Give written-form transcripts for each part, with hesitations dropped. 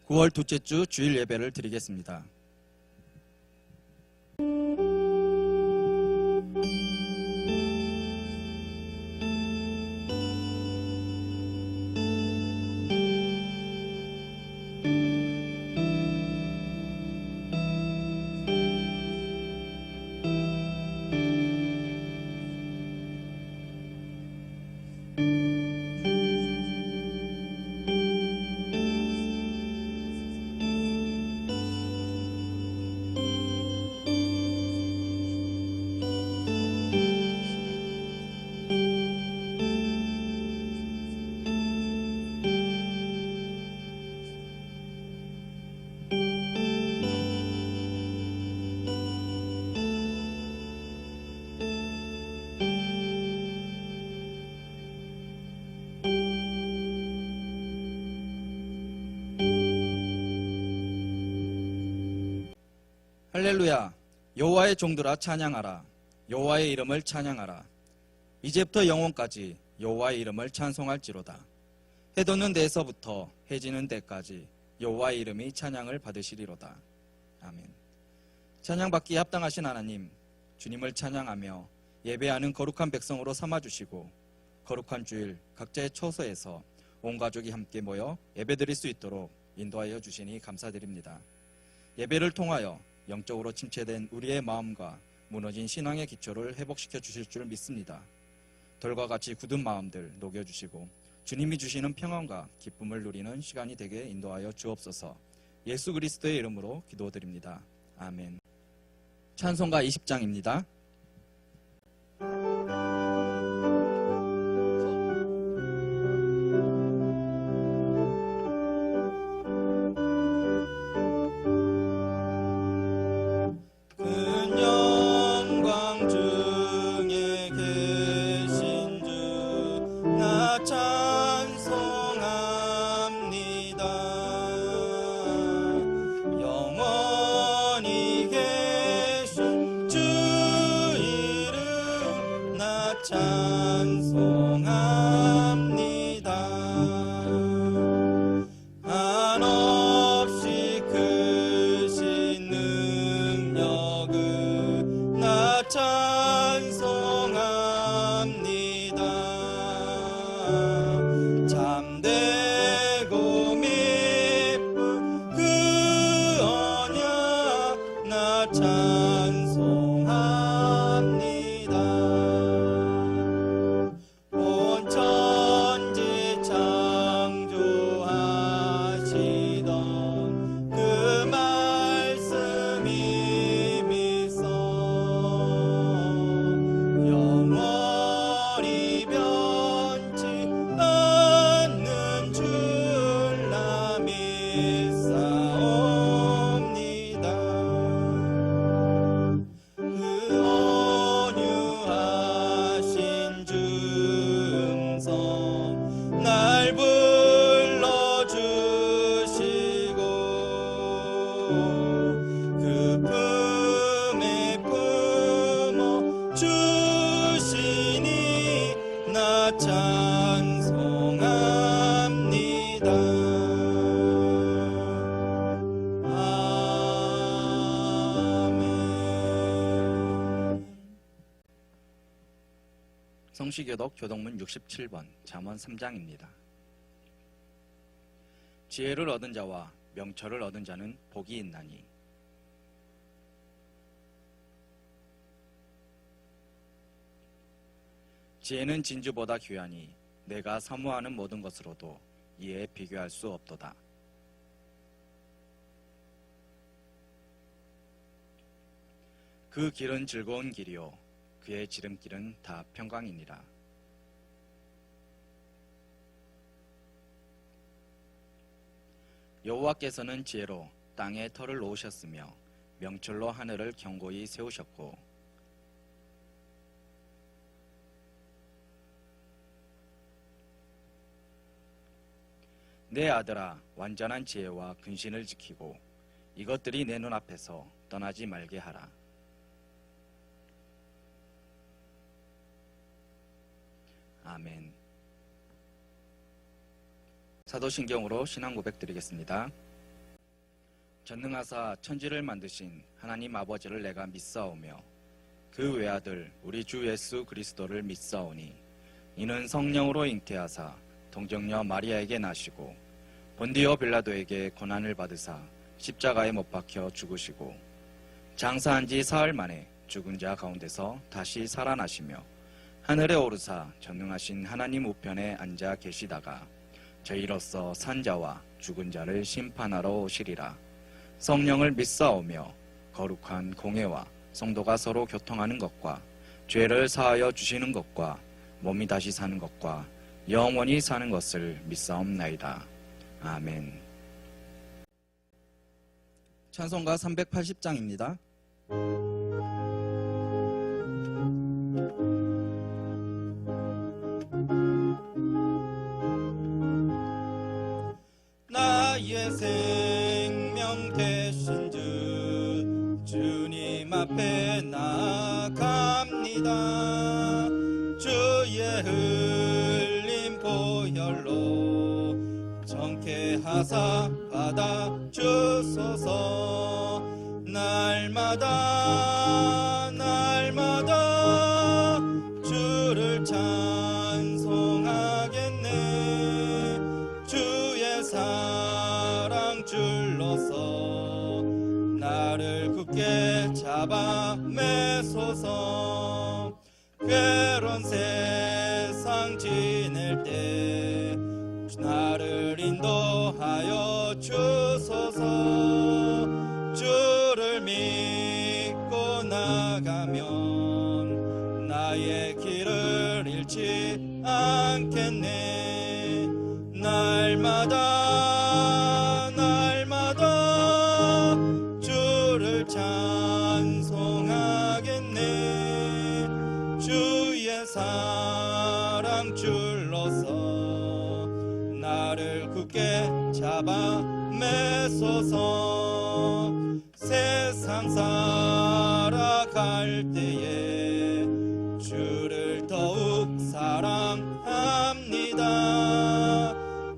9월 둘째 주 주일 예배를 드리겠습니다. 할렐루야. 여호와의 종들아 찬양하라. 여호와의 이름을 찬양하라. 이제부터 영원까지 여호와의 이름을 찬송할지로다. 해 돋는 데에서부터 해 지는 데까지 여호와의 이름이 찬양을 받으시리로다. 아멘. 찬양받기에 합당하신 하나님, 주님을 찬양하며 예배하는 거룩한 백성으로 삼아주시고 거룩한 주일 각자의 처소에서 온 가족이 함께 모여 예배드릴 수 있도록 인도하여 주시니 감사드립니다. 예배를 통하여 영적으로 침체된 우리의 마음과 무너진 신앙의 기초를 회복시켜 주실 줄 믿습니다. 돌과 같이 굳은 마음들 녹여주시고 주님이 주시는 평안과 기쁨을 누리는 시간이 되게 인도하여 주옵소서. 예수 그리스도의 이름으로 기도드립니다. 아멘. 찬송가 20장입니다. 성시교독 교독문 67번 잠언 3장입니다. 지혜를 얻은 자와 명철을 얻은 자는 복이 있나니 지혜는 진주보다 귀하니 내가 사모하는 모든 것으로도 이에 비교할 수 없도다. 그 길은 즐거운 길이요 그의 지름길은 다 평강이니라. 여호와께서는 지혜로 땅에 터를 놓으셨으며 명철로 하늘을 견고히 세우셨고 내 아들아 완전한 지혜와 근신을 지키고 이것들이 내 눈앞에서 떠나지 말게 하라. 아멘. 사도신경으로 신앙 고백 드리겠습니다. 전능하사 천지를 만드신 하나님 아버지를 내가 믿사오며 그 외아들 우리 주 예수 그리스도를 믿사오니 이는 성령으로 잉태하사 동정녀 마리아에게 나시고 본디오 빌라도에게 고난을 받으사 십자가에 못 박혀 죽으시고 장사한 지 사흘 만에 죽은 자 가운데서 다시 살아나시며 하늘에 오르사 전능하신 하나님 우편에 앉아 계시다가 저희로서 산 자와 죽은 자를 심판하러 오시리라. 성령을 믿사오며 거룩한 공회와 성도가 서로 교통하는 것과 죄를 사하여 주시는 것과 몸이 다시 사는 것과 영원히 사는 것을 믿사옵나이다. 아멘. 찬송가 380장입니다. 나의 생명 되신 주 주님 앞에 나아갑니다. 주의 흘린 보혈로 정케 하사 받아 주소서. 날마다 날마다 주를 찬송하겠네. 주의 사랑 줄로서 나를 굳게 잡아 매소서. 괴로운 세상 지낼 때 나를 인도하여 주소서. 주를 믿고 나가면 나의 길을 잃지 않겠네. 날마다 날마다 주를 찬송하겠네. 주의 사랑 줄로서 나를 굳게 잡아 매소서. 세상 살아갈 때에 주를 더욱 사랑합니다.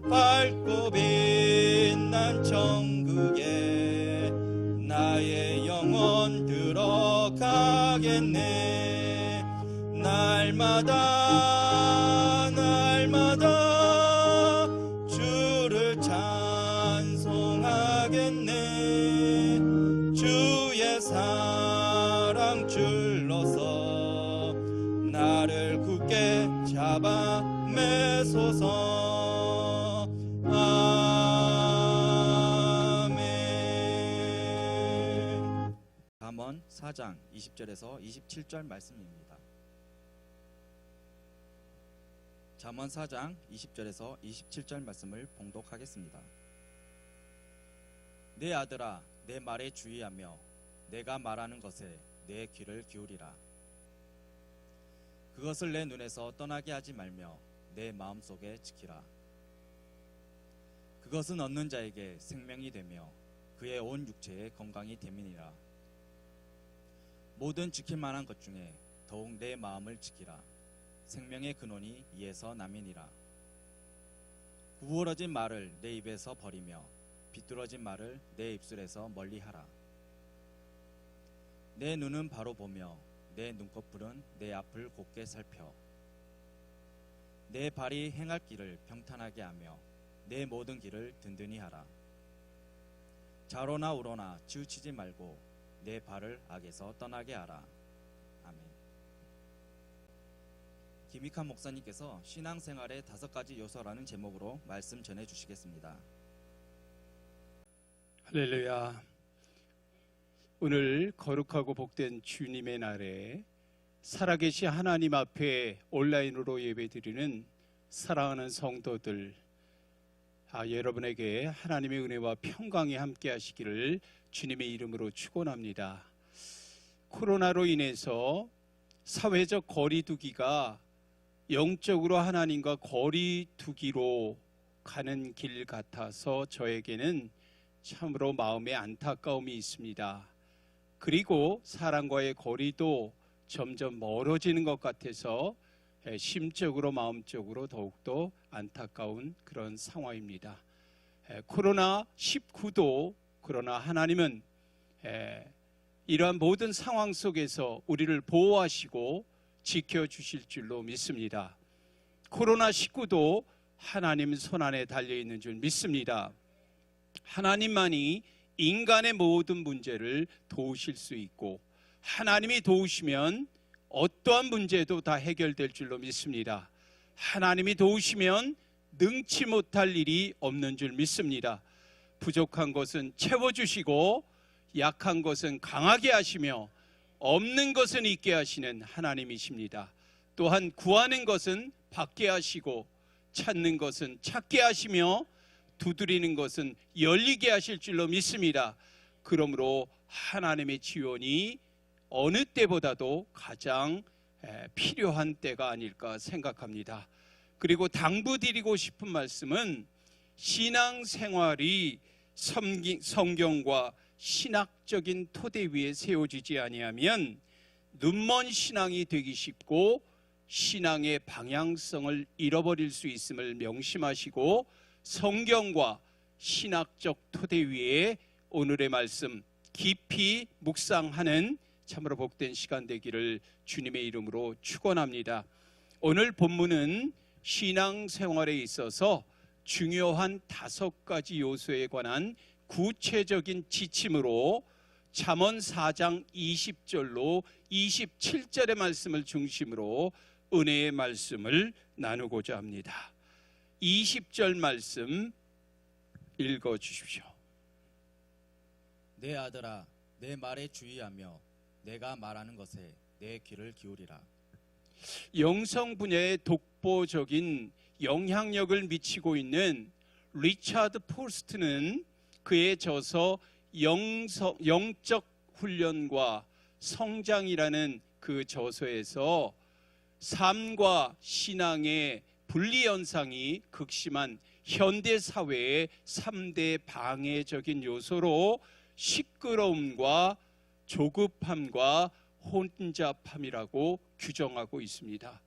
밝고 빛난 천국에 나의 영혼 들어가겠네. 날마다 날마다 주를 찬송하겠네. 주의 사랑 줄로서 나를 굳게 잡아 매소서. 아멘. 잠언 4장 20절에서 27절 말씀입니다. 잠언 4장 20절에서 27절 말씀을 봉독하겠습니다. 내 아들아, 내 말에 주의하며 내가 말하는 것에 내 귀를 기울이라. 그것을 내 눈에서 떠나게 하지 말며 내 마음속에 지키라. 그것은 얻는 자에게 생명이 되며 그의 온 육체에 건강이 됨이니라. 모든 지킬 만한 것 중에 더욱 내 마음을 지키라. 생명의 근원이 이에서 남이니라. 구부러진 말을 내 입에서 버리며 비뚤어진 말을 내 입술에서 멀리하라. 내 눈은 바로 보며 내 눈꺼풀은 내 앞을 곱게 살펴. 내 발이 행할 길을 평탄하게 하며 내 모든 길을 든든히 하라. 좌로나 우로나 치우치지 말고 내 발을 악에서 떠나게 하라. 아멘. 김익환 목사님께서 신앙생활의 5가지 요소라는 제목으로 말씀 전해주시겠습니다. 할렐루야. 오늘 거룩하고 복된 주님의 날에 살아계신 하나님 앞에 온라인으로 예배드리는 사랑하는 성도들, 여러분에게 하나님의 은혜와 평강이 함께 하시기를 주님의 이름으로 축원합니다. 코로나로 인해서 사회적 거리두기가 영적으로 하나님과 거리두기로 가는 길 같아서 저에게는 참으로 마음에 안타까움이 있습니다. 그리고 사람과의 거리도 점점 멀어지는 것 같아서 심적으로 마음적으로 더욱더 안타까운 그런 상황입니다. 코로나19도 그러나 하나님은 이러한 모든 상황 속에서 우리를 보호하시고 지켜주실 줄로 믿습니다. 코로나19도 하나님 손안에 달려있는 줄 믿습니다. 하나님만이 인간의 모든 문제를 도우실 수 있고, 하나님이 도우시면 어떠한 문제도 다 해결될 줄로 믿습니다. 하나님이 도우시면 능치 못할 일이 없는 줄 믿습니다. 부족한 것은 채워주시고 약한 것은 강하게 하시며 없는 것은 있게 하시는 하나님이십니다. 또한 구하는 것은 받게 하시고 찾는 것은 찾게 하시며 두드리는 것은 열리게 하실 줄로 믿습니다. 그러므로 하나님의 지원이 어느 때보다도 가장 필요한 때가 아닐까 생각합니다. 그리고 당부드리고 싶은 말씀은 신앙생활이 성경과 신학적인 토대 위에 세워지지 아니하면 눈먼 신앙이 되기 쉽고 신앙의 방향성을 잃어버릴 수 있음을 명심하시고 성경과 신학적 토대 위에 오늘의 말씀 깊이 묵상하는 참으로 복된 시간 되기를 주님의 이름으로 축원합니다. 오늘 본문은 신앙생활에 있어서 중요한 5가지 요소에 관한 구체적인 지침으로 잠언 4장 20절로 27절의 말씀을 중심으로 은혜의 말씀을 나누고자 합니다. 20절 말씀 읽어 주십시오. 내 아들아, 내 말에 주의하며 내가 말하는 것에 내 귀를 기울이라. 영성 분야에 독보적인 영향력을 미치고 있는 리차드 포스트는 그의 저서 영적 훈련과 성장이라는 그 저서에서 삶과 신앙의 분리현상이 극심한 현대사회의 3대 방해적인 요소로 시끄러움과 조급함과 혼잡함이라고 규정하고 있습니다.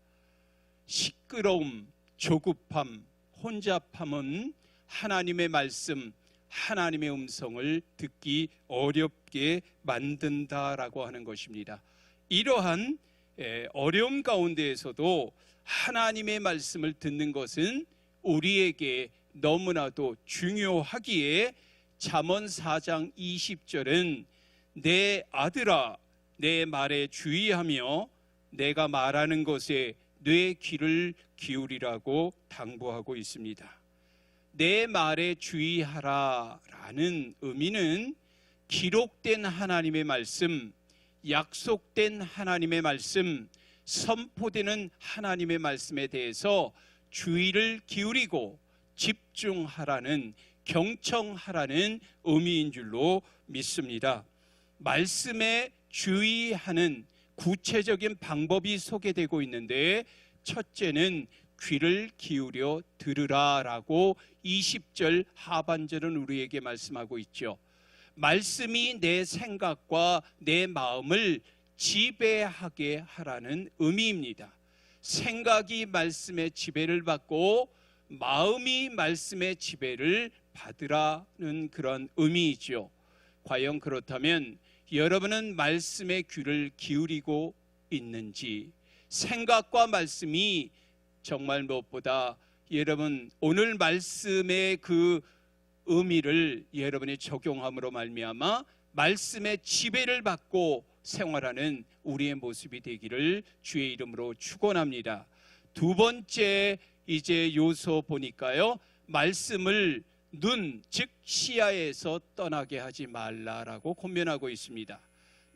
시끄러움, 조급함, 혼잡함은 하나님의 말씀, 하나님의 음성을 듣기 어렵게 만든다라고 하는 것입니다. 이러한 어려움 가운데에서도 하나님의 말씀을 듣는 것은 우리에게 너무나도 중요하기에 잠언 4장 20절은 내 아들아 내 말에 주의하며 내가 말하는 것에 내 귀를 기울이라고 당부하고 있습니다. 내 말에 주의하라 라는 의미는 기록된 하나님의 말씀, 약속된 하나님의 말씀, 선포되는 하나님의 말씀에 대해서 주의를 기울이고 집중하라는, 경청하라는 의미인 줄로 믿습니다. 말씀에 주의하는 구체적인 방법이 소개되고 있는데, 첫째는 귀를 기울여 들으라라고 20절 하반절은 우리에게 말씀하고 있죠. 말씀이 내 생각과 내 마음을 지배하게 하라는 의미입니다. 생각이 말씀의 지배를 받고 마음이 말씀의 지배를 받으라는 그런 의미이죠. 과연 그렇다면 여러분은 말씀의 귀를 기울이고 있는지, 생각과 말씀이 정말 무엇보다 여러분 오늘 말씀의 그 의미를 여러분이 적용함으로 말미암아 말씀의 지배를 받고 생활하는 우리의 모습이 되기를 주의 이름으로 축원합니다. 두 번째 이제 요소 보니까요, 말씀을 눈, 즉 시야에서 떠나게 하지 말라라고 권면하고 있습니다.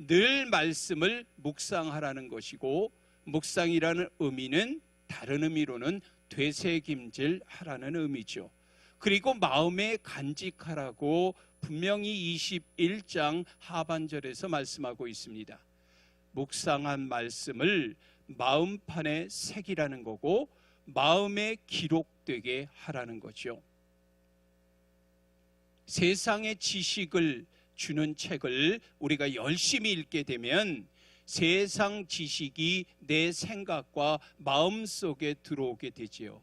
늘 말씀을 묵상하라는 것이고, 묵상이라는 의미는 다른 의미로는 되새김질하라는 의미죠. 그리고 마음에 간직하라고 분명히 21장 하반절에서 말씀하고 있습니다. 묵상한 말씀을 마음판에 새기라는 거고 마음에 기록되게 하라는 거죠. 세상의 지식을 주는 책을 우리가 열심히 읽게 되면 세상 지식이 내 생각과 마음 속에 들어오게 되지요.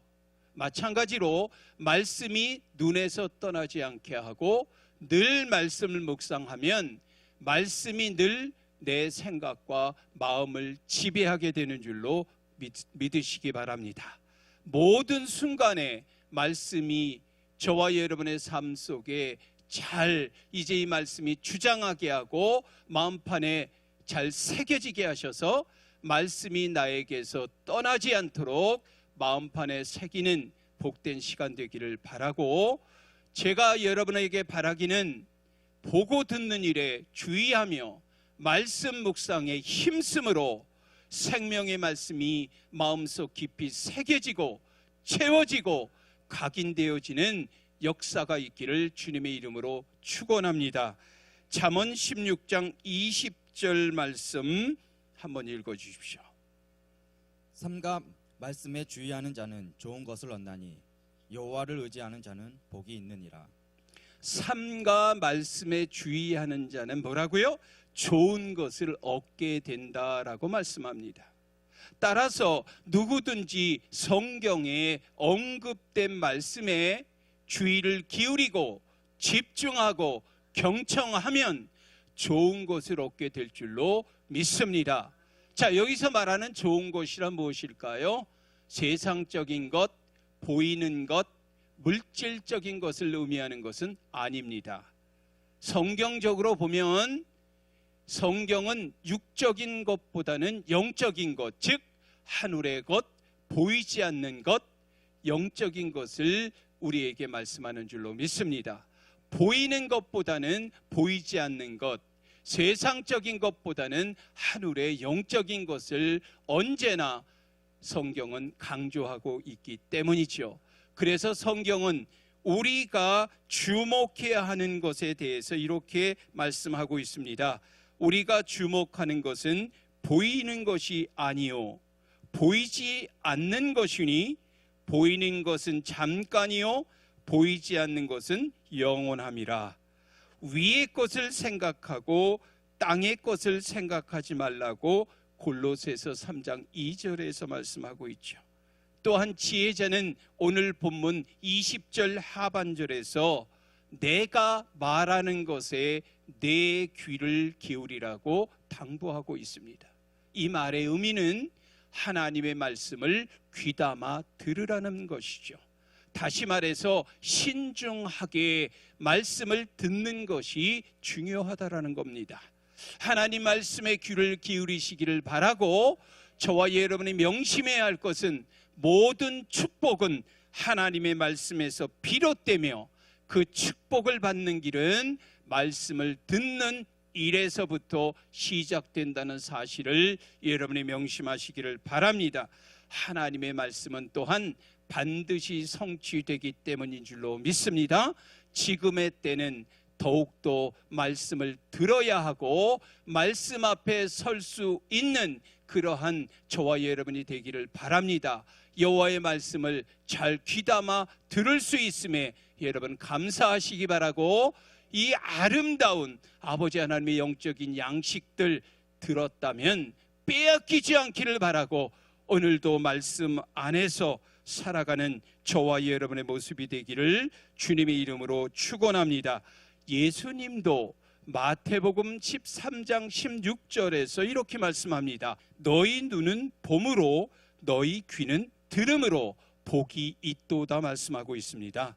마찬가지로 말씀이 눈에서 떠나지 않게 하고 늘 말씀을 묵상하면 말씀이 늘 내 생각과 마음을 지배하게 되는 줄로 믿으시기 바랍니다. 모든 순간에 말씀이 저와 여러분의 삶 속에 잘 이제 이 말씀이 주장하게 하고 마음판에 잘 새겨지게 하셔서 말씀이 나에게서 떠나지 않도록 마음판에 새기는 복된 시간 되기를 바라고, 제가 여러분에게 바라기는 보고 듣는 일에 주의하며 말씀 묵상에 힘쓰므로 생명의 말씀이 마음속 깊이 새겨지고 채워지고 각인되어지는 역사가 있기를 주님의 이름으로 축원합니다. 잠언 16장 20절 말씀 한번 읽어주십시오. 삼가 말씀에 주의하는 자는 좋은 것을 얻나니 여호와를 의지하는 자는 복이 있느니라. 삼가 말씀에 주의하는 자는 뭐라고요? 좋은 것을 얻게 된다라고 말씀합니다. 따라서 누구든지 성경에 언급된 말씀에 주의를 기울이고 집중하고 경청하면 좋은 것을 얻게 될 줄로 믿습니다. 자, 여기서 말하는 좋은 것이란 무엇일까요? 세상적인 것, 보이는 것, 물질적인 것을 의미하는 것은 아닙니다. 성경적으로 보면 성경은 육적인 것보다는 영적인 것, 즉 하늘의 것, 보이지 않는 것, 영적인 것을 우리에게 말씀하는 줄로 믿습니다. 보이는 것보다는 보이지 않는 것, 세상적인 것보다는 하늘의 영적인 것을 언제나 성경은 강조하고 있기 때문이죠. 그래서 성경은 우리가 주목해야 하는 것에 대해서 이렇게 말씀하고 있습니다. 우리가 주목하는 것은 보이는 것이 아니요 보이지 않는 것이니, 보이는 것은 잠깐이요 보이지 않는 것은 영원함이라. 위의 것을 생각하고 땅의 것을 생각하지 말라고 골로새서 3장 2절에서 말씀하고 있죠. 또한 지혜자는 오늘 본문 20절 하반절에서 내가 말하는 것에 내 귀를 기울이라고 당부하고 있습니다. 이 말의 의미는 하나님의 말씀을 귀담아 들으라는 것이죠. 다시 말해서 신중하게 말씀을 듣는 것이 중요하다라는 겁니다. 하나님 말씀에 귀를 기울이시기를 바라고, 저와 여러분이 명심해야 할 것은 모든 축복은 하나님의 말씀에서 비롯되며 그 축복을 받는 길은 말씀을 듣는 일에서부터 시작된다는 사실을 여러분이 명심하시기를 바랍니다. 하나님의 말씀은 또한 반드시 성취되기 때문인 줄로 믿습니다. 지금의 때는 더욱더 말씀을 들어야 하고 말씀 앞에 설 수 있는 그러한 저와 여러분이 되기를 바랍니다. 여호와의 말씀을 잘 귀담아 들을 수 있음에 여러분 감사하시기 바라고, 이 아름다운 아버지 하나님의 영적인 양식들 들었다면 빼앗기지 않기를 바라고, 오늘도 말씀 안에서 살아가는 저와 여러분의 모습이 되기를 주님의 이름으로 축원합니다. 예수님도 마태복음 13장 16절에서 이렇게 말씀합니다. 너희 눈은 봄으로 너희 귀는 들음으로 복이 있도다 말씀하고 있습니다.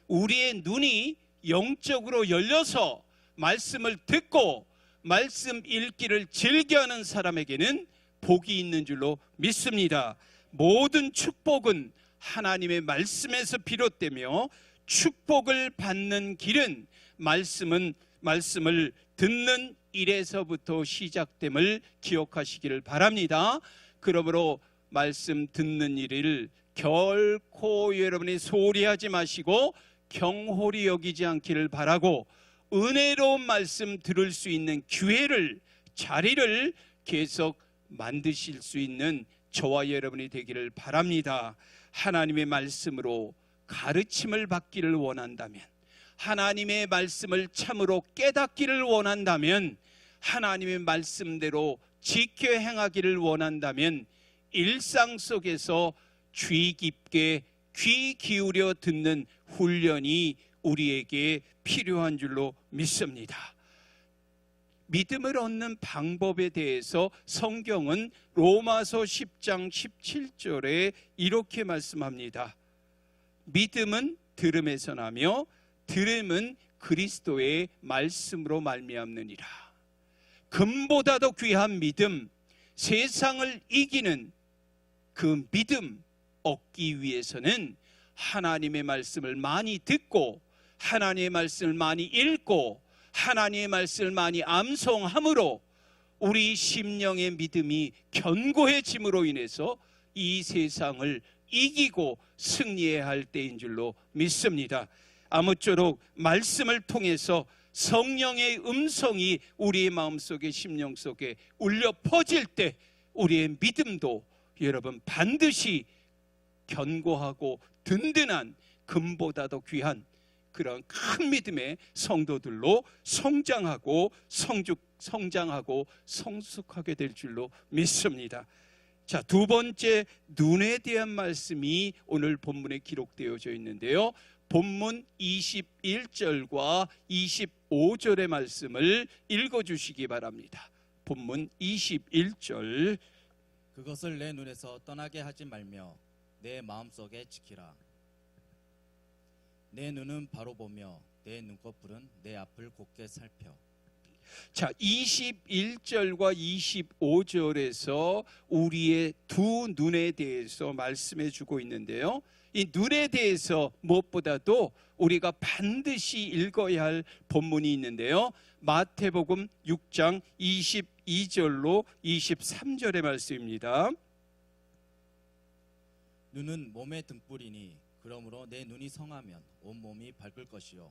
우리의 눈이 영적으로 열려서 말씀을 듣고 말씀 읽기를 즐겨하는 사람에게는 복이 있는 줄로 믿습니다. 모든 축복은 하나님의 말씀에서 비롯되며 축복을 받는 길은 말씀을 듣는 일에서부터 시작됨을 기억하시기를 바랍니다. 그러므로 말씀 듣는 일을 결코 여러분이 소홀히 하지 마시고 경홀히 여기지 않기를 바라고, 은혜로운 말씀 들을 수 있는 기회를, 자리를 계속 만드실 수 있는 저와 여러분이 되기를 바랍니다. 하나님의 말씀으로 가르침을 받기를 원한다면, 하나님의 말씀을 참으로 깨닫기를 원한다면, 하나님의 말씀대로 지켜 행하기를 원한다면 일상 속에서 주의 깊게 귀 기울여 듣는 훈련이 우리에게 필요한 줄로 믿습니다. 믿음을 얻는 방법에 대해서 성경은 로마서 10장 17절에 이렇게 말씀합니다. 믿음은 들음에서 나며 들음은 그리스도의 말씀으로 말미암느니라. 금보다도 귀한 믿음, 세상을 이기는 그 믿음 얻기 위해서는 하나님의 말씀을 많이 듣고 하나님의 말씀을 많이 읽고 하나님의 말씀을 많이 암송함으로 우리 심령의 믿음이 견고해짐으로 인해서 이 세상을 이기고 승리해야 할 때인 줄로 믿습니다. 아무쪼록 말씀을 통해서 성령의 음성이 우리의 마음속에 심령 속에 울려 퍼질 때 우리의 믿음도 여러분 반드시 견고하고 든든한 금보다도 귀한 그런 큰 믿음의 성도들로 성장하고 성숙하게 될 줄로 믿습니다. 자, 두 번째 눈에 대한 말씀이 오늘 본문에 기록되어져 있는데요. 본문 21절과 25절의 말씀을 읽어주시기 바랍니다. 본문 21절. 그것을 내 눈에서 떠나게 하지 말며 내 마음속에 지키라. 내 눈은 바로 보며 내 눈꺼풀은 내 앞을 곧게 살펴. 자, 21절과 25절에서 우리의 두 눈에 대해서 말씀해 주고 있는데요. 이 눈에 대해서 무엇보다도 우리가 반드시 읽어야 할 본문이 있는데요. 마태복음 6장 22절로 23절의 말씀입니다. 눈은 몸의 등불이니 그러므로 내 눈이 성하면 온 몸이 밝을 것이요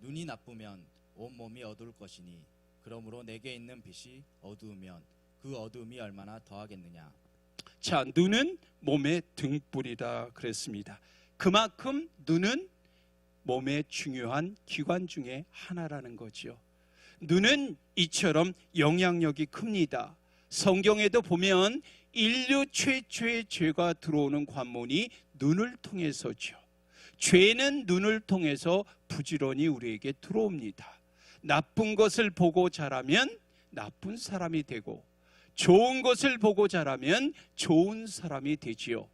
눈이 나쁘면 온 몸이 어두울 것이니 그러므로 내게 있는 빛이 어두우면 그 어두움이 얼마나 더하겠느냐. 자, 눈은 몸의 등불이다 그랬습니다. 그만큼 눈은 몸의 중요한 기관 중에 하나라는 거죠. 눈은 이처럼 영향력이 큽니다. 성경에도 보면 인류 최초의 죄가 들어오는 관문이 눈을 통해서죠. 죄는 눈을 통해서 부지런히 우리에게 들어옵니다. 나쁜 것을 보고 자라면 나쁜 사람이 되고 좋은 것을 보고 자라면 좋은 사람이 되지요.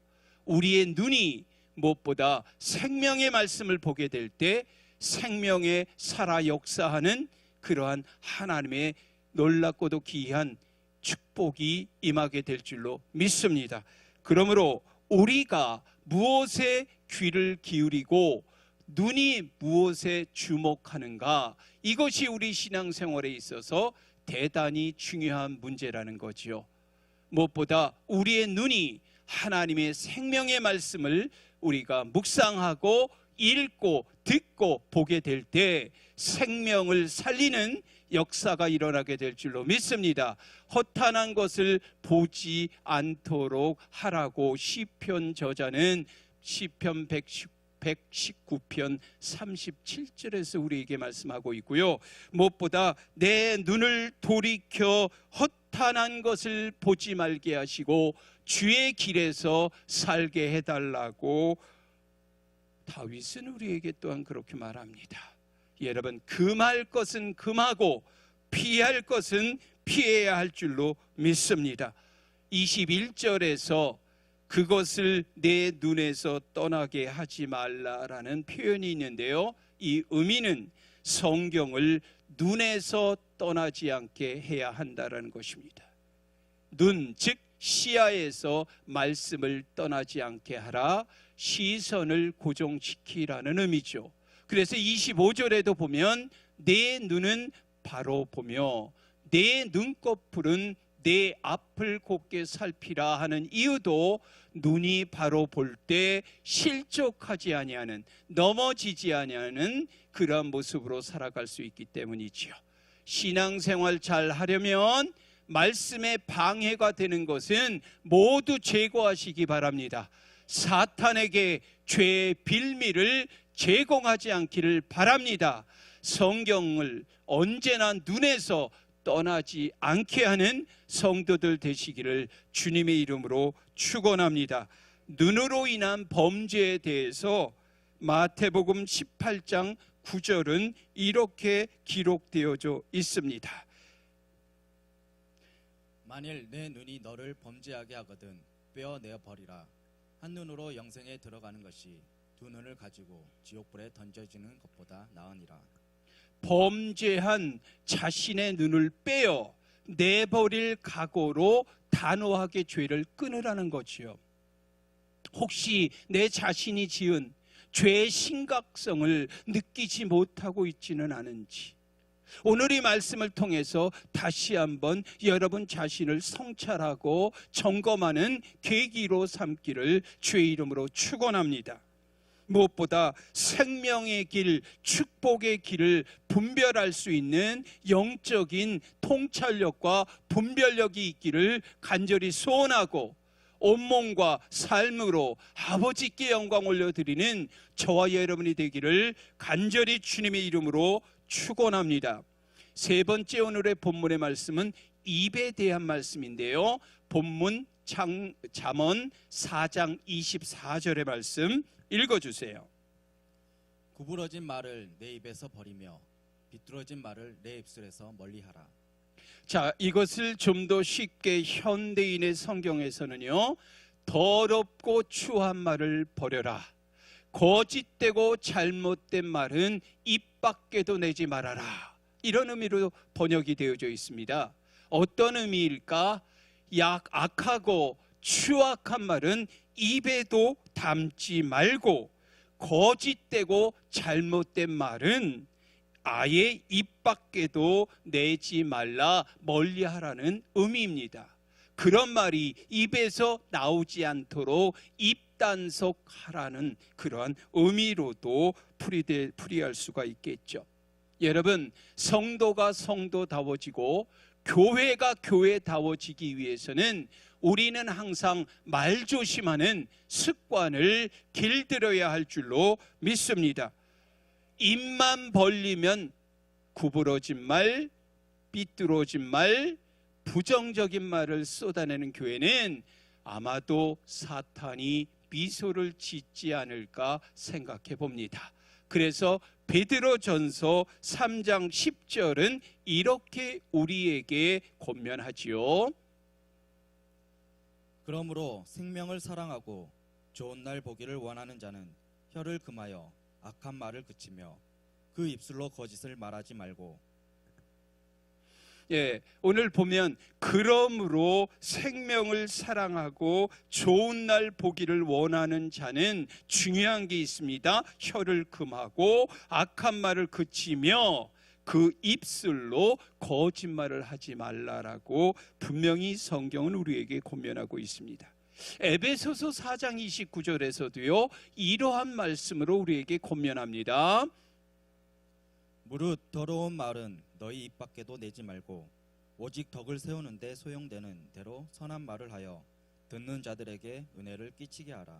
우리의 눈이 무엇보다 생명의 말씀을 보게 될 때 생명의 살아 역사하는 그러한 하나님의 놀랍고도 귀한 축복이 임하게 될 줄로 믿습니다. 그러므로 우리가 무엇에 귀를 기울이고 눈이 무엇에 주목하는가, 이것이 우리 신앙생활에 있어서 대단히 중요한 문제라는 거지요. 무엇보다 우리의 눈이 하나님의 생명의 말씀을 우리가 묵상하고 읽고 듣고 보게 될 때 생명을 살리는 역사가 일어나게 될 줄로 믿습니다. 허탄한 것을 보지 않도록 하라고 시편 저자는 시편 119편 37절에서 우리에게 말씀하고 있고요. 무엇보다 내 눈을 돌이켜 허탄한 것을 보지 말게 하시고 주의 길에서 살게 해달라고 다윗은 우리에게 또한 그렇게 말합니다. 여러분, 금할 것은 금하고 피할 것은 피해야 할 줄로 믿습니다. 21절에서 그것을 내 눈에서 떠나게 하지 말라라는 표현이 있는데요. 이 의미는 성경을 눈에서 떠나지 않게 해야 한다라는 것입니다. 눈, 즉 시야에서 말씀을 떠나지 않게 하라, 시선을 고정시키라는 의미죠. 그래서 25절에도 보면 내 눈은 바로 보며 내 눈꺼풀은 내 앞을 곧게 살피라 하는 이유도 눈이 바로 볼 때 실족하지 아니하는, 넘어지지 아니하는 그러한 모습으로 살아갈 수 있기 때문이지요. 신앙생활 잘 하려면 말씀에 방해가 되는 것은 모두 제거하시기 바랍니다. 사탄에게 죄의 빌미를 제공하지 않기를 바랍니다. 성경을 언제나 눈에서 떠나지 않게 하는 성도들 되시기를 주님의 이름으로 축원합니다. 눈으로 인한 범죄에 대해서 마태복음 18장 9절은 이렇게 기록되어져 있습니다. 만일 내 눈이 너를 범죄하게 하거든 빼어내어 버리라. 한 눈으로 영생에 들어가는 것이 두 눈을 가지고 지옥불에 던져지는 것보다 나으니라. 범죄한 자신의 눈을 빼어 내버릴 각오로 단호하게 죄를 끊으라는 거지요. 혹시 내 자신이 지은 죄의 심각성을 느끼지 못하고 있지는 않은지, 오늘 이 말씀을 통해서 다시 한번 여러분 자신을 성찰하고 점검하는 계기로 삼기를 주의 이름으로 축원합니다. 무엇보다 생명의 길, 축복의 길을 분별할 수 있는 영적인 통찰력과 분별력이 있기를 간절히 소원하고, 온몸과 삶으로 아버지께 영광 올려드리는 저와 여러분이 되기를 간절히 주님의 이름으로 축원합니다. 세 번째 오늘의 본문의 말씀은 입에 대한 말씀인데요. 본문 잠언 4장 24절의 말씀 읽어주세요. 구부러진 말을 내 입에서 버리며 비뚤어진 말을 내 입술에서 멀리하라. 자, 이것을 좀 더 쉽게 현대인의 성경에서는요, 더럽고 추한 말을 버려라, 거짓되고 잘못된 말은 입 밖에도 내지 말아라, 이런 의미로 번역이 되어져 있습니다. 어떤 의미일까? 악하고 추악한 말은 입에도 담지 말고, 거짓되고 잘못된 말은 아예 입 밖에도 내지 말라, 멀리하라는 의미입니다. 그런 말이 입에서 나오지 않도록 입단속하라는 그러한 의미로도 풀이할 수가 있겠죠. 여러분, 성도가 성도다워지고 교회가 교회다워지기 위해서는 우리는 항상 말조심하는 습관을 길들여야 할 줄로 믿습니다. 입만 벌리면 구부러진 말, 삐뚤어진 말, 부정적인 말을 쏟아내는 교회는 아마도 사탄이 미소를 짓지 않을까 생각해 봅니다. 그래서 베드로전서 3장 10절은 이렇게 우리에게 권면하지요. 그러므로 생명을 사랑하고 좋은 날 보기를 원하는 자는 혀를 금하여 악한 말을 그치며 그 입술로 거짓을 말하지 말고. 오늘 보면 그러므로 생명을 사랑하고 좋은 날 보기를 원하는 자는 중요한 게 있습니다. 혀를 금하고 악한 말을 그치며 그 입술로 거짓말을 하지 말라라고 분명히 성경은 우리에게 권면하고 있습니다. 에베소서 4장 29절에서도요, 이러한 말씀으로 우리에게 권면합니다. 무릇 더러운 말은 너희 입 밖에도 내지 말고 오직 덕을 세우는 데 소용되는 대로 선한 말을 하여 듣는 자들에게 은혜를 끼치게 하라.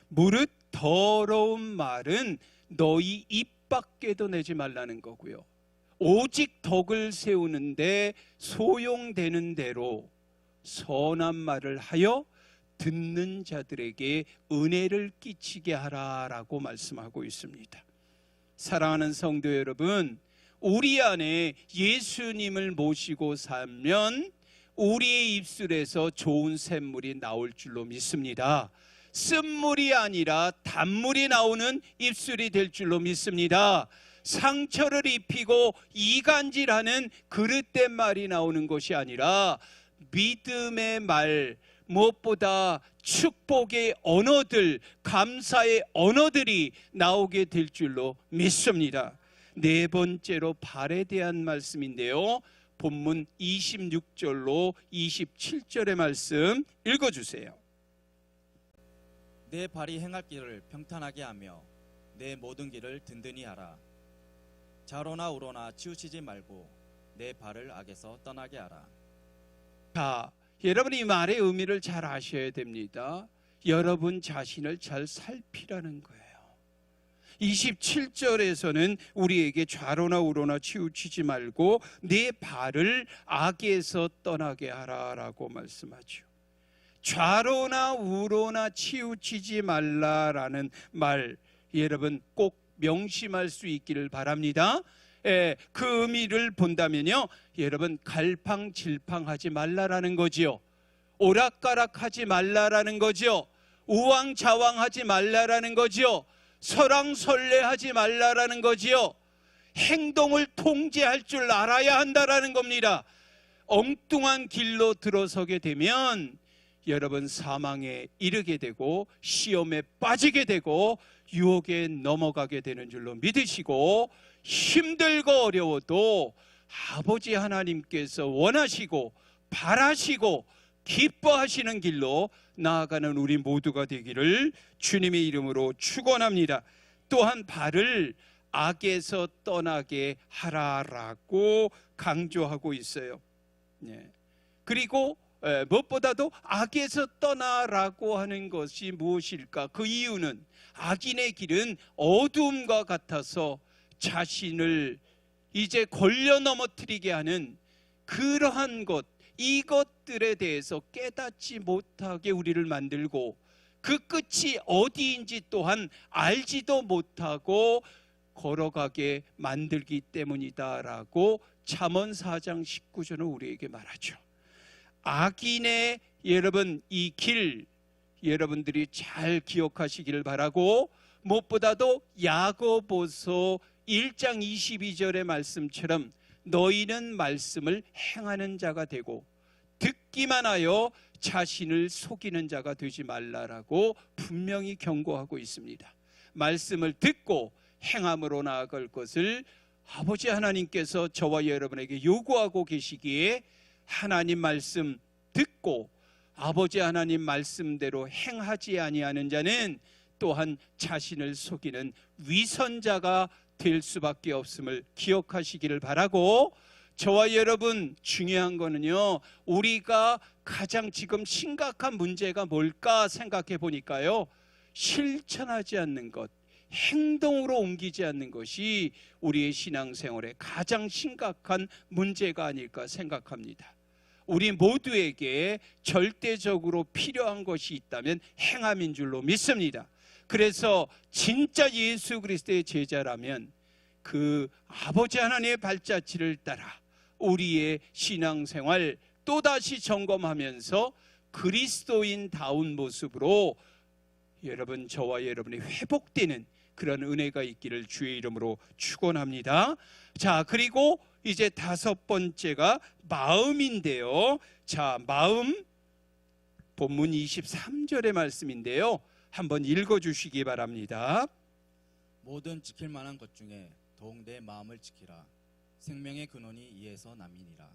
무릇 더러운 말은 너희 입 밖에도 내지 말라는 거고요, 오직 덕을 세우는데 소용되는 대로 선한 말을 하여 듣는 자들에게 은혜를 끼치게 하라라고 말씀하고 있습니다. 사랑하는 성도 여러분, 우리 안에 예수님을 모시고 살면 우리의 입술에서 좋은 샘물이 나올 줄로 믿습니다. 쓴물이 아니라 단물이 나오는 입술이 될 줄로 믿습니다. 상처를 입히고 이간질하는 그릇된 말이 나오는 것이 아니라 믿음의 말, 무엇보다 축복의 언어들, 감사의 언어들이 나오게 될 줄로 믿습니다. 네 번째로 발에 대한 말씀인데요, 본문 26절로 27절의 말씀 읽어주세요. 내 발이 행할 길을 평탄하게 하며 내 모든 길을 든든히 하라. 좌로나 우로나 치우치지 말고 내 발을 악에서 떠나게 하라. 자, 여러분 이 말의 의미를 잘 아셔야 됩니다. 여러분 자신을 잘 살피라는 거예요. 27절에서는 우리에게 좌로나 우로나 치우치지 말고 내 발을 악에서 떠나게 하라라고 말씀하죠. 좌로나 우로나 치우치지 말라라는 말, 여러분 꼭 명심할 수 있기를 바랍니다. 그 의미를 본다면요, 여러분 갈팡질팡하지 말라라는 거지요. 오락가락하지 말라라는 거지요. 우왕좌왕하지 말라라는 거지요. 설왕설래하지 말라라는 거지요. 행동을 통제할 줄 알아야 한다라는 겁니다. 엉뚱한 길로 들어서게 되면 여러분 사망에 이르게 되고 시험에 빠지게 되고 유혹에 넘어가게 되는 줄로 믿으시고, 힘들고 어려워도 아버지 하나님께서 원하시고 바라시고 기뻐하시는 길로 나아가는 우리 모두가 되기를 주님의 이름으로 축원합니다. 또한 발을 악에서 떠나게 하라라고 강조하고 있어요. 그리고 무엇보다도 악에서 떠나라고 하는 것이 무엇일까? 그 이유는 악인의 길은 어두움과 같아서 자신을 이제 걸려 넘어뜨리게 하는 그러한 것, 이것들에 대해서 깨닫지 못하게 우리를 만들고, 그 끝이 어디인지 또한 알지도 못하고 걸어가게 만들기 때문이다라고 잠언 4장 19절은 우리에게 말하죠. 악인의 여러분 이 길, 여러분들이 잘 기억하시기를 바라고, 무엇보다도 야고보서 1장 22절의 말씀처럼 너희는 말씀을 행하는 자가 되고 듣기만 하여 자신을 속이는 자가 되지 말라라고 분명히 경고하고 있습니다. 말씀을 듣고 행함으로 나아갈 것을 아버지 하나님께서 저와 여러분에게 요구하고 계시기에, 하나님 말씀 듣고 아버지 하나님 말씀대로 행하지 아니하는 자는 또한 자신을 속이는 위선자가 될 수밖에 없음을 기억하시기를 바라고, 저와 여러분 중요한 거는요, 우리가 가장 지금 심각한 문제가 뭘까 생각해 보니까요, 실천하지 않는 것, 행동으로 옮기지 않는 것이 우리의 신앙생활에 가장 심각한 문제가 아닐까 생각합니다. 우리 모두에게 절대적으로 필요한 것이 있다면 행함인 줄로 믿습니다. 그래서 진짜 예수 그리스도의 제자라면 그 아버지 하나님의 발자취를 따라 우리의 신앙생활 또다시 점검하면서 그리스도인다운 모습으로 여러분, 저와 여러분이 회복되는 그런 은혜가 있기를 주의 이름으로 축원합니다. 자, 그리고 이제 다섯 번째가 마음인데요. 자, 마음, 본문 23절의 말씀인데요, 한번 읽어주시기 바랍니다. 모든 지킬 만한 것 중에 더욱 내 마음을 지키라. 생명의 근원이 이에서 남이니라.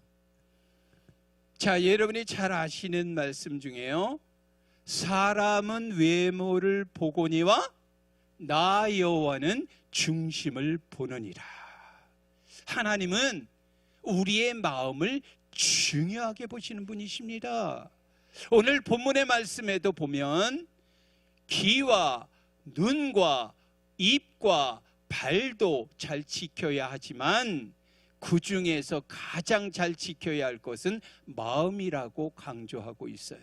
자, 여러분이 잘 아시는 말씀 중에요, 사람은 외모를 보거니와 나 여호와는 중심을 보느니라. 하나님은 우리의 마음을 중요하게 보시는 분이십니다. 오늘 본문의 말씀에도 보면 귀와 눈과 입과 발도 잘 지켜야 하지만 그 중에서 가장 잘 지켜야 할 것은 마음이라고 강조하고 있어요.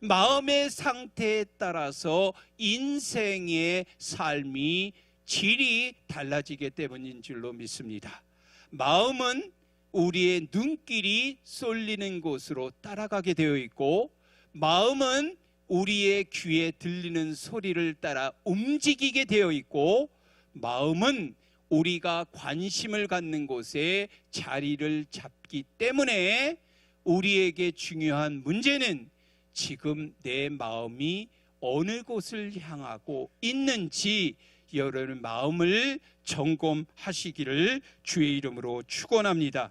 마음의 상태에 따라서 인생의 삶이 질이 달라지기 때문인 줄로 믿습니다. 마음은 우리의 눈길이 쏠리는 곳으로 따라가게 되어 있고, 마음은 우리의 귀에 들리는 소리를 따라 움직이게 되어 있고, 마음은 우리가 관심을 갖는 곳에 자리를 잡기 때문에 우리에게 중요한 문제는 지금 내 마음이 어느 곳을 향하고 있는지 여러분 마음을 점검하시기를 주의 이름으로 축원합니다.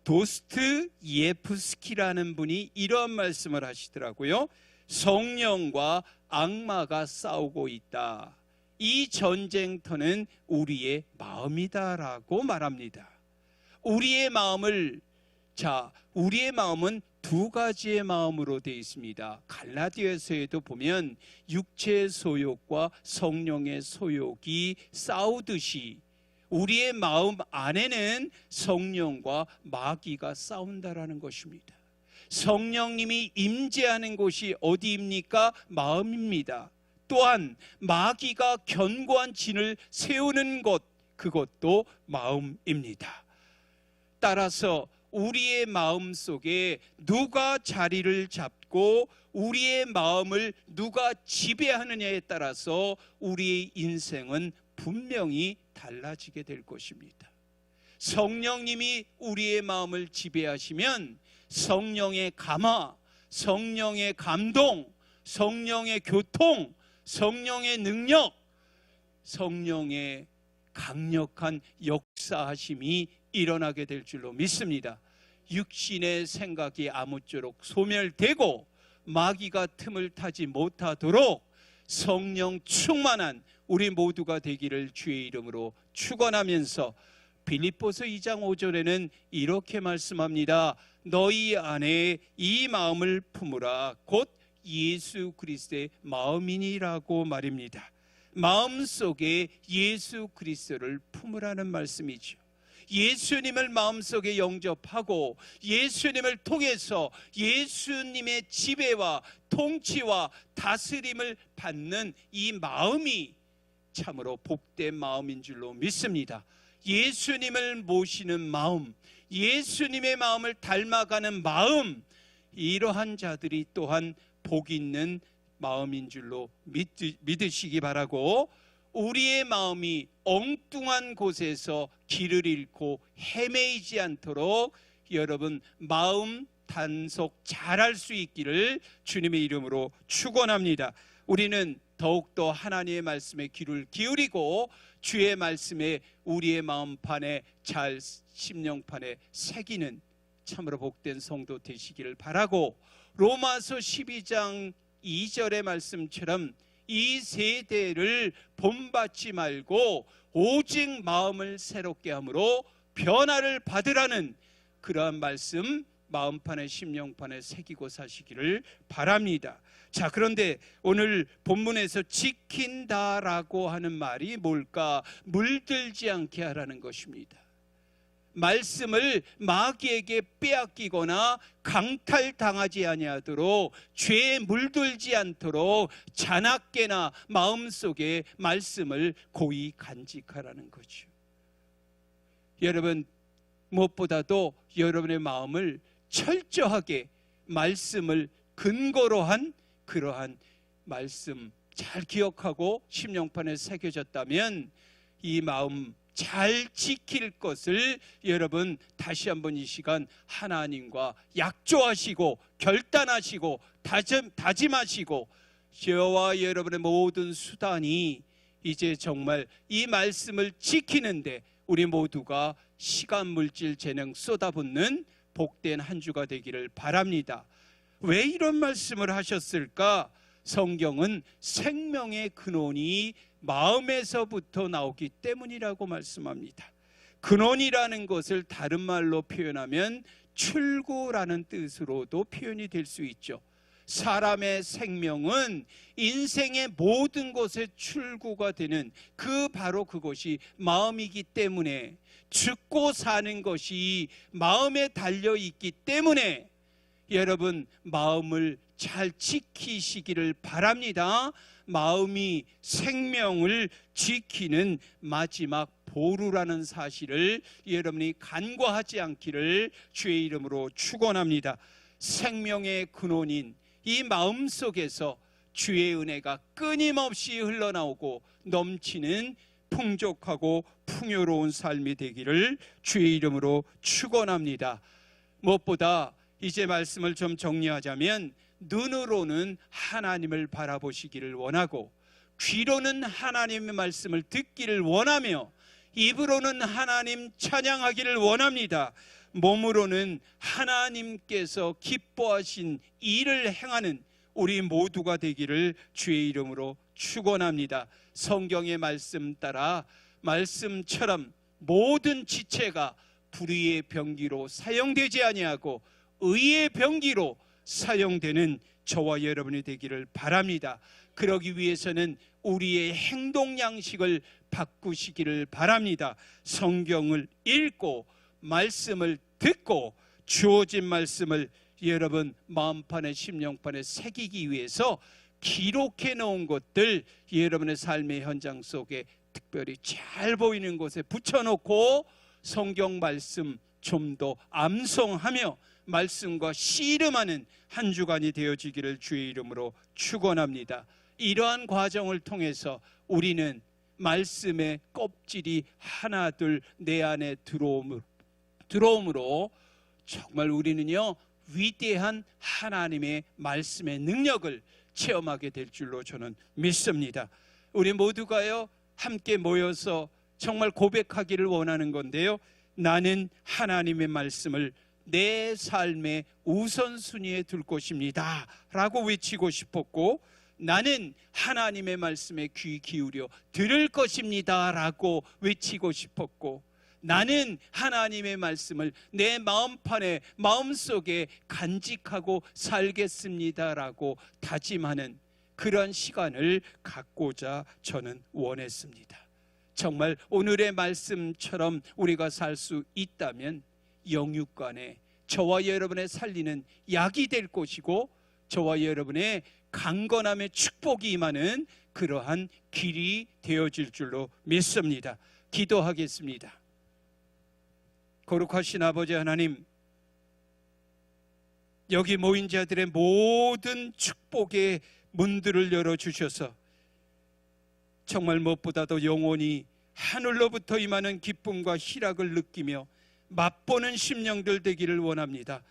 도스토옙스키라는 분이 이런 말씀을 하시더라고요. 성령과 악마가 싸우고 있다. 이 전쟁터는 우리의 마음이다라고 말합니다. 우리의 마음은 두 가지의 마음으로 되어 있습니다. 갈라디아서에도 보면 육체의 소욕과 성령의 소욕이 싸우듯이 우리의 마음 안에는 성령과 마귀가 싸운다라는 것입니다. 성령님이 임재하는 곳이 어디입니까? 마음입니다. 또한 마귀가 견고한 진을 세우는 것, 그것도 마음입니다. 따라서 우리의 마음 속에 누가 자리를 잡고 우리의 마음을 누가 지배하느냐에 따라서 우리의 인생은 분명히 달라지게 될 것입니다. 성령님이 우리의 마음을 지배하시면 성령의 감화, 성령의 감동, 성령의 교통, 성령의 능력, 성령의 강력한 역사하심이 일어나게 될 줄로 믿습니다. 육신의 생각이 아무쪼록 소멸되고 마귀가 틈을 타지 못하도록 성령 충만한 우리 모두가 되기를 주의 이름으로 축원하면서 빌립보서 2장 5절에는 이렇게 말씀합니다. 너희 안에 이 마음을 품으라 곧 예수 그리스도의 마음이니라고 말입니다. 마음속에 예수 그리스도를 품으라는 말씀이죠. 예수님을 마음속에 영접하고 예수님을 통해서 예수님의 지배와 통치와 다스림을 받는 이 마음이 참으로 복된 마음인 줄로 믿습니다. 예수님을 모시는 마음, 예수님의 마음을 닮아가는 마음, 이러한 자들이 또한 복 있는 마음인 줄로 믿으시기 바라고, 우리의 마음이 엉뚱한 곳에서 길을 잃고 헤매이지 않도록 여러분 마음 단속 잘할 수 있기를 주님의 이름으로 축원합니다. 우리는 더욱더 하나님의 말씀에 귀를 기울이고 주의 말씀에 우리의 마음판에 잘 심령판에 새기는 참으로 복된 성도 되시기를 바라고, 로마서 12장 2절의 말씀처럼 이 세대를 본받지 말고 오직 마음을 새롭게 함으로 변화를 받으라는 그러한 말씀 마음판에 심령판에 새기고 사시기를 바랍니다. 자, 그런데 오늘 본문에서 지킨다라고 하는 말이 뭘까? 물들지 않게 하라는 것입니다. 말씀을 마귀에게 빼앗기거나 강탈당하지 아니하도록, 죄에 물들지 않도록 자나깨나 마음속에 말씀을 고이 간직하라는 거죠. 여러분, 무엇보다도 여러분의 마음을 철저하게 말씀을 근거로 한 그러한 말씀 잘 기억하고 심령판에 새겨졌다면 이 마음 잘 지킬 것을 여러분 다시 한번 이 시간 하나님과 약조하시고 결단하시고 다짐하시고, 저와 여러분의 모든 수단이 이제 정말 이 말씀을 지키는데 우리 모두가 시간, 물질, 재능 쏟아붓는 복된 한 주가 되기를 바랍니다. 왜 이런 말씀을 하셨을까? 성경은 생명의 근원이 마음에서부터 나오기 때문이라고 말씀합니다. 근원이라는 것을 다른 말로 표현하면 출구라는 뜻으로도 표현이 될 수 있죠. 사람의 생명은 인생의 모든 것의 출구가 되는 바로 그것이 마음이기 때문에, 죽고 사는 것이 마음에 달려있기 때문에 여러분 마음을 잘 지키시기를 바랍니다. 마음이 생명을 지키는 마지막 보루라는 사실을 여러분이 간과하지 않기를 주의 이름으로 축원합니다. 생명의 근원인 이 마음 속에서 주의 은혜가 끊임없이 흘러나오고 넘치는 풍족하고 풍요로운 삶이 되기를 주의 이름으로 축원합니다. 무엇보다 이제 말씀을 좀 정리하자면, 눈으로는 하나님을 바라보시기를 원하고, 귀로는 하나님의 말씀을 듣기를 원하며, 입으로는 하나님 찬양하기를 원합니다. 몸으로는 하나님께서 기뻐하신 일을 행하는 우리 모두가 되기를 주의 이름으로 축원합니다. 성경의 말씀 따라 말씀처럼 모든 지체가 불의의 병기로 사용되지 아니하고 의의 병기로 사용되는 저와 여러분이 되기를 바랍니다. 그러기 위해서는 우리의 행동 양식을 바꾸시기를 바랍니다. 성경을 읽고 말씀을 듣고 주어진 말씀을 여러분 마음판에 심령판에 새기기 위해서 기록해 놓은 것들 여러분의 삶의 현장 속에 특별히 잘 보이는 곳에 붙여놓고 성경 말씀 좀 더 암송하며 말씀과 씨름하는 한 주간이 되어지기를 주의 이름으로 축원합니다. 이러한 과정을 통해서 우리는 말씀의 껍질이 하나둘 내 안에 들어옴으로 정말 우리는요 위대한 하나님의 말씀의 능력을 체험하게 될 줄로 저는 믿습니다. 우리 모두가요 함께 모여서 정말 고백하기를 원하는 건데요, 나는 하나님의 말씀을 내 삶의 우선순위에 둘 것입니다 라고 외치고 싶었고, 나는 하나님의 말씀에 귀 기울여 들을 것입니다 라고 외치고 싶었고, 나는 하나님의 말씀을 내 마음판에 마음속에 간직하고 살겠습니다 라고 다짐하는 그런 시간을 갖고자 저는 원했습니다. 정말 오늘의 말씀처럼 우리가 살 수 있다면 영육간에 저와 여러분의 살리는 약이 될 것이고, 저와 여러분의 강건함의 축복이 임하는 그러한 길이 되어질 줄로 믿습니다. 기도하겠습니다. 거룩하신 아버지 하나님, 여기 모인 자들의 모든 축복의 문들을 열어주셔서 정말 무엇보다도 영원히 하늘로부터 임하는 기쁨과 희락을 느끼며 맛보는 심령들 되기를 원합니다.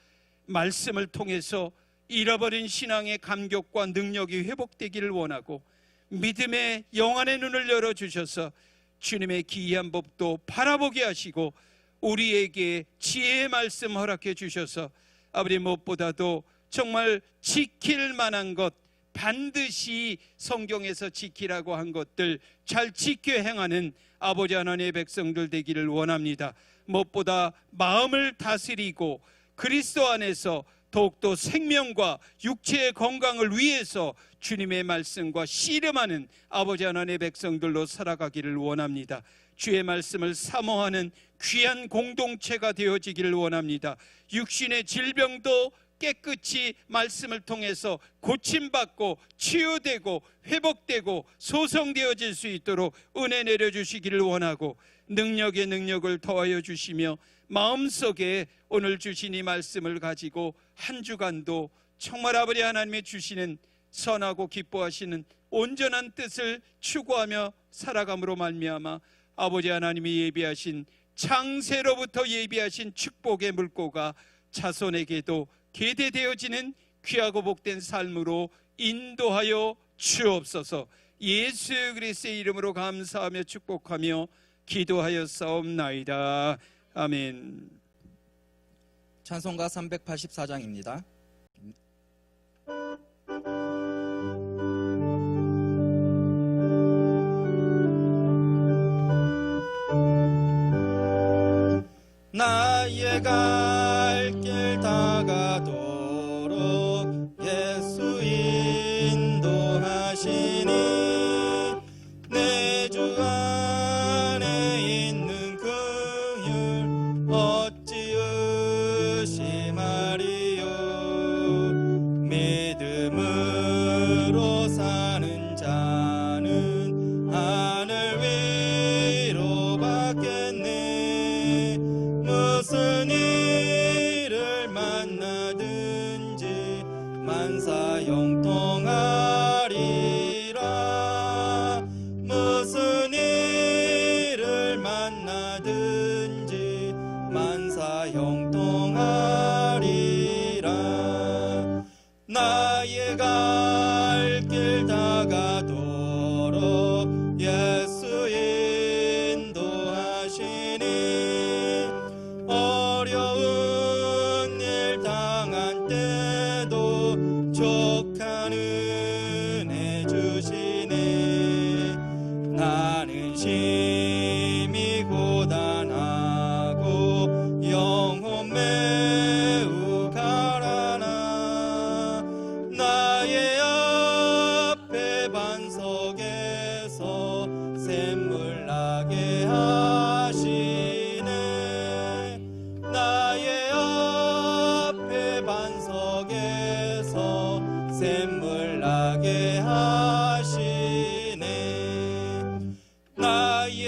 말씀을 통해서 잃어버린 신앙의 감격과 능력이 회복되기를 원하고, 믿음의 영안의 눈을 열어주셔서 주님의 기이한 법도 바라보게 하시고 우리에게 지혜의 말씀 허락해 주셔서 아버지 무엇보다도 정말 지킬 만한 것, 반드시 성경에서 지키라고 한 것들 잘 지켜 행하는 아버지 하나님의 백성들 되기를 원합니다. 무엇보다 마음을 다스리고 그리스도 안에서 더욱더 생명과 육체의 건강을 위해서 주님의 말씀과 씨름하는 아버지 하나님의 백성들로 살아가기를 원합니다. 주의 말씀을 사모하는 귀한 공동체가 되어지기를 원합니다. 육신의 질병도 깨끗이 말씀을 통해서 고침받고 치유되고 회복되고 소성되어질 수 있도록 은혜 내려주시기를 원하고, 능력의 능력을 더하여 주시며 마음속에 오늘 주신 이 말씀을 가지고 한 주간도 정말 아버지 하나님이 주시는 선하고 기뻐하시는 온전한 뜻을 추구하며 살아감으로 말미암아 아버지 하나님이 예비하신 창세로부터 예비하신 축복의 물고가 자손에게도 계대되어지는 귀하고 복된 삶으로 인도하여 주옵소서. 예수 그리스도의 이름으로 감사하며 축복하며 기도하였사옵나이다. 아멘. 찬송가 384장입니다. 나의 갈 길 다가도록 예수 인도하시니 내 주 안에 있는 그 율 어찌 의심하리요. 믿음으로 사는 자는 하늘 위로 받겠네. 무슨 일을 만나든지 만사 형통하리라. 무슨 일을 만나든지 만사 형통하리라. 나의 갈 길 다가도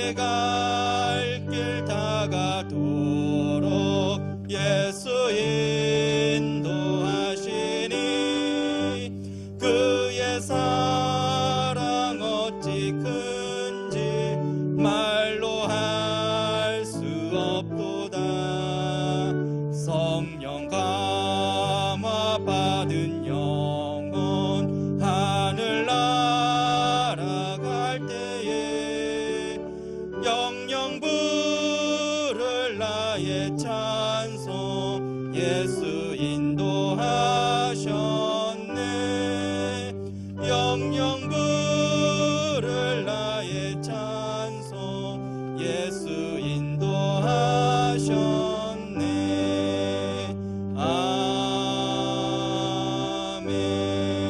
함께 갈 길 다가도록 예수 인도하시니 그의 사랑 어찌 큰지 말로 할 수 없도다. 성령 감화 받은 영혼 하늘 날아갈 때에 영영 부를 나의 찬송 예수 인도하셨네. 영영 부를 나의 찬송 예수 인도하셨네.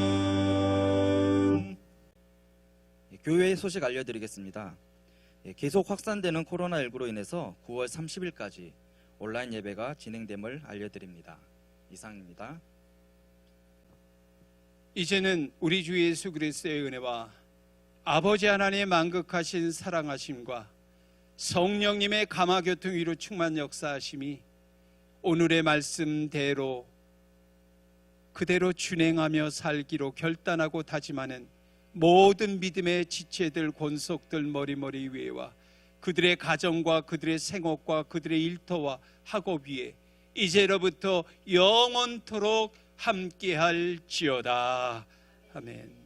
아멘. 교회의 소식 알려드리겠습니다. 계속 확산되는 코로나19로 인해서 9월 30일까지 온라인 예배가 진행됨을 알려드립니다. 이상입니다. 이제는 우리 주 예수 그리스도의 은혜와 아버지 하나님의 만극하신 사랑하심과 성령님의 감화교통 위로 충만 역사하심이 오늘의 말씀대로 그대로 준행하며 살기로 결단하고 다짐하는 모든 믿음의 지체들, 권속들, 머리머리 위에와 그들의 가정과 그들의 생업과 그들의 일터와 학업 위에 이제로부터 영원토록 함께할지어다. 아멘.